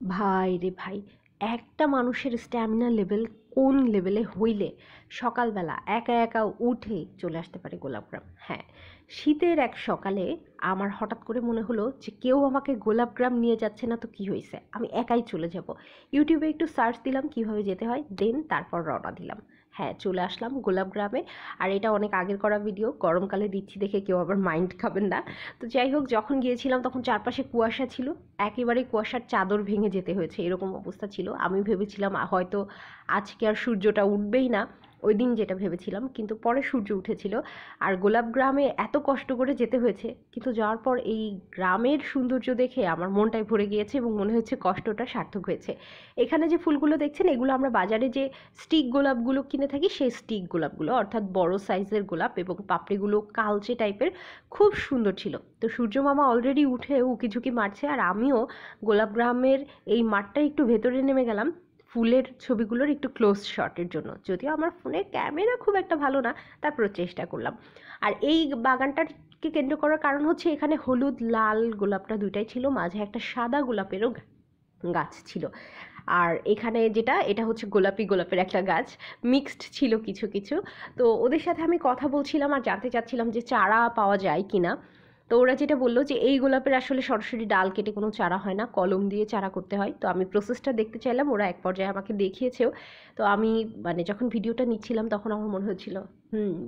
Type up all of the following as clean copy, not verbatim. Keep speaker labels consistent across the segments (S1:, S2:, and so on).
S1: ভাই রে ভাই, একটা মানুষের স্ট্যামিনা লেভেল কোন লেভেলে হইলে সকালবেলা একা একা উঠে চলে আসতে পারে গোলাপগ্রাম। হ্যাঁ, শীতের এক সকালে আমার হঠাৎ করে মনে হলো যে কেউ আমাকে গোলাপগ্রাম নিয়ে যাচ্ছে না, তো কি হয়েছে, আমি একাই চলে যাব। ইউটিউবে একটু সার্চ দিলাম কিভাবে যেতে হয়, দেন তারপর রওনা দিলাম। হ্যাঁ, চলে আসলাম গোলাপগ্রামে। আর এটা অনেক আগের করা ভিডিও, গরমকালে দিচ্ছি দেখে কেউ আবার মাইন্ড খাবেন না। তো যাই হোক, যখন গিয়েছিলাম তখন চারপাশে কুয়াশা ছিল, একেবারে কুয়াশার চাদর ভেঙে যেতে হয়েছে, এরকম অবস্থা ছিল। আমি ভেবেছিলাম হয়তো আজকে আর সূর্যটা উঠবেই না, ওই দিন যেটা ভেবেছিলাম, কিন্তু পরে সূর্য উঠেছিল। আর গোলাপগ্রামে এত কষ্ট করে যেতে হয়েছে, কিন্তু যাওয়ার পর এই গ্রামের সৌন্দর্য দেখে আমার মনটাই ভরে গিয়েছে এবং মনে হচ্ছে কষ্টটা সার্থক হয়েছে। এখানে যে ফুলগুলো দেখছেন, এগুলো আমরা বাজারে যে স্টিক গোলাপগুলো কিনে থাকি, সেই স্টিক গোলাপগুলো, অর্থাৎ বড় সাইজের গোলাপ, এবং পাপড়িগুলো কালচে টাইপের, খুব সুন্দর ছিল। তো সূর্য মামা অলরেডি উঠে উকিঝুঁকি মারছে, আর আমিও গোলাপগ্রামের এই মাঠটা একটু ভেতরে নেমে গেলাম ফুলের ছবিগুলোর একটু ক্লোজ শটের জন্য। যদিও আমার ফোনের ক্যামেরা খুব একটা ভালো না, তারপরে চেষ্টা করলাম। আর এই বাগানটাকে কেন্দ্র করার কারণ হচ্ছে এখানে হলুদ লাল গোলাপটা দুইটাই ছিল, মাঝে একটা সাদা গোলাপেরও গাছ ছিল। আর এখানে যেটা, এটা হচ্ছে গোলাপি গোলাপের একটা গাছ, মিক্সড ছিল কিছু কিছু। তো ওদের সাথে আমি কথা বলছিলাম আর জানতে চাচ্ছিলাম যে চারা পাওয়া যায় কিনা। তো ওরা যেটা বললো যে এই গোলাপের আসলে সরাসরি ডাল কেটে কোনো চারা হয় না, কলম দিয়ে চারা করতে হয়। তো আমি প্রসেসটা দেখতে চাইলাম, ওরা এক পর্যায়ে আমাকে দেখিয়েছেও। তো আমি মানে যখন ভিডিওটা নিচ্ছিলাম তখন আমার মনে হচ্ছিল,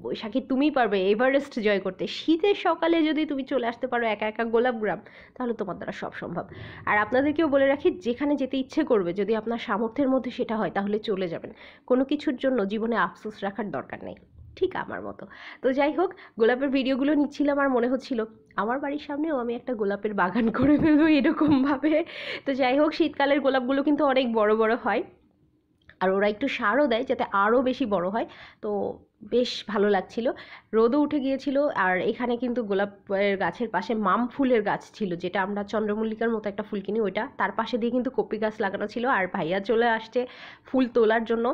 S1: বৈশাখী তুমিই পারবে এভারেস্ট জয় করতে। শীতের সকালে যদি তুমি চলে আসতে পারো একা একা গোলাপগ্রাম, তাহলে তোমার দ্বারা সব সম্ভব। আর আপনাদেরকেও বলে রাখি, যেখানে যেতে ইচ্ছে করবে, যদি আপনার সামর্থ্যের মধ্যে সেটা হয়, তাহলে চলে যাবেন। কোনো কিছুর জন্য জীবনে আফসোস রাখার দরকার নেই, ঠিক আমার মতো। তো যাই হোক, গোলাপের ভিডিওগুলো নিচ্ছিলাম আর মনে হচ্ছিল আমার বাড়ির সামনেও আমি একটা গোলাপের বাগান করে ফেলবো এরকমভাবে। তো যাই হোক, শীতকালের গোলাপগুলো কিন্তু অনেক বড় বড় হয়, আর ওরা একটু সারও দেয় যাতে আরও বেশি বড় হয়। তো বেশ ভালো লাগছিল, রোদও উঠে গিয়েছিল। আর এখানে কিন্তু গোলাপের গাছের পাশে মাম ফুলের গাছ ছিল, যেটা আমরা চন্দ্রমল্লিকার মতো একটা ফুল কিনি, ওইটা তার পাশে দিয়ে কিন্তু কপি গাছ লাগানো ছিল। আর ভাইয়া চলে আসছে ফুল তোলার জন্য।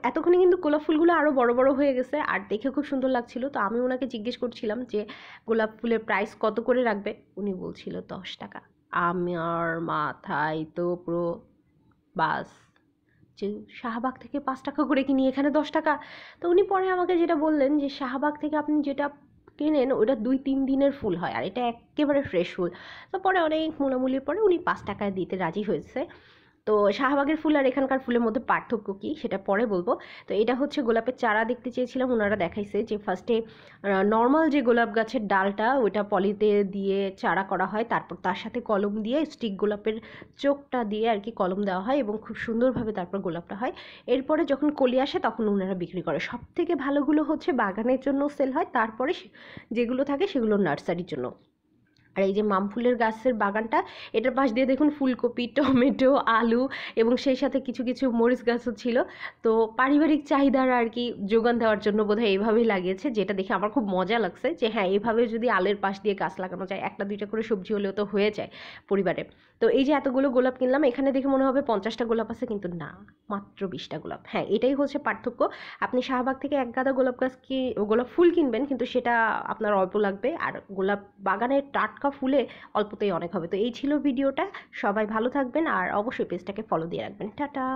S1: এতক্ষণে কিন্তু গোলাপ ফুলগুলো আরও বড় বড় হয়ে গেছে, আর দেখে খুব সুন্দর লাগছিল। তো আমি ওনাকে জিজ্ঞেস করছিলাম যে গোলাপ ফুলের প্রাইস কত করে রাখবে। উনি বলছিল 10 টাকা। আমার মাথায় তো পুরো বাস, যে শাহবাগ থেকে 5 টাকা করে কিনি, এখানে 10 টাকা। তো উনি পরে আমাকে যেটা বললেন যে শাহবাগ থেকে আপনি যেটা কেনেন ওটা 2-3 দিনের ফুল হয়, আর এটা একেবারে ফ্রেশ ফুল। তো পরে অনেক মূলামূলির পরে উনি 5 টাকায় দিতে রাজি হয়েছে। তো শাহবাগের ফুল আর এখানকার ফুলের মধ্যে পার্থক্য কী সেটা পরে বলবো। তো এটা হচ্ছে গোলাপের চারা দেখতে চেয়েছিলাম, ওনারা দেখাইছে যে ফার্স্টে নর্মাল যে গোলাপ গাছের ডালটা ওইটা পলিতে দিয়ে চারা করা হয়, তারপর তার সাথে কলম দিয়ে স্টিক গোলাপের চোখটা দিয়ে আর কি কলম দেওয়া হয়, এবং খুব সুন্দরভাবে তারপর গোলাপটা হয়। এরপরে যখন কলি আসে তখন ওনারা বিক্রি করে। সব থেকে ভালোগুলো হচ্ছে বাগানের জন্য সেল হয়, তারপরে যেগুলো থাকে সেগুলো নার্সারির জন্য। আর এই যে মাম ফুলের গাছের বাগানটা, এটার পাশ দিয়ে দেখুন ফুলকপি, টমেটো, আলু, এবং সেই সাথে কিছু কিছু মরিচ গাছও ছিল। তো পারিবারিক চাহিদার আর কি যোগান দেওয়ার জন্য বোধহয় এইভাবেই লাগিয়েছে, যেটা দেখে আমার খুব মজা লাগছে যে হ্যাঁ, এইভাবে যদি আলের পাশ দিয়ে গাছ লাগানো যায়, একটা দুইটা করে সবজি হলেও তো হয়ে যায় পরিবারে। তো এই যে এতগুলো গোলাপ কিনলাম, এখানে দেখে মনে হবে 50টা গোলাপ আছে, কিন্তু না, মাত্র 20টা গোলাপ। হ্যাঁ, এটাই হচ্ছে পার্থক্য। আপনি শাহবাগ থেকে এক গাদা গোলাপ গাছ গোলাপ ফুল কিনবেন, কিন্তু সেটা আপনার অল্প লাগবে, আর গোলাপ বাগানের টাটকা ফুলে অল্পতেই অনেক হবে। তো এই ছিল ভিডিওটা, সবাই ভালো থাকবেন, আর অবশ্যই পেজটাকে ফলো দিয়ে রাখবেন। টাটা।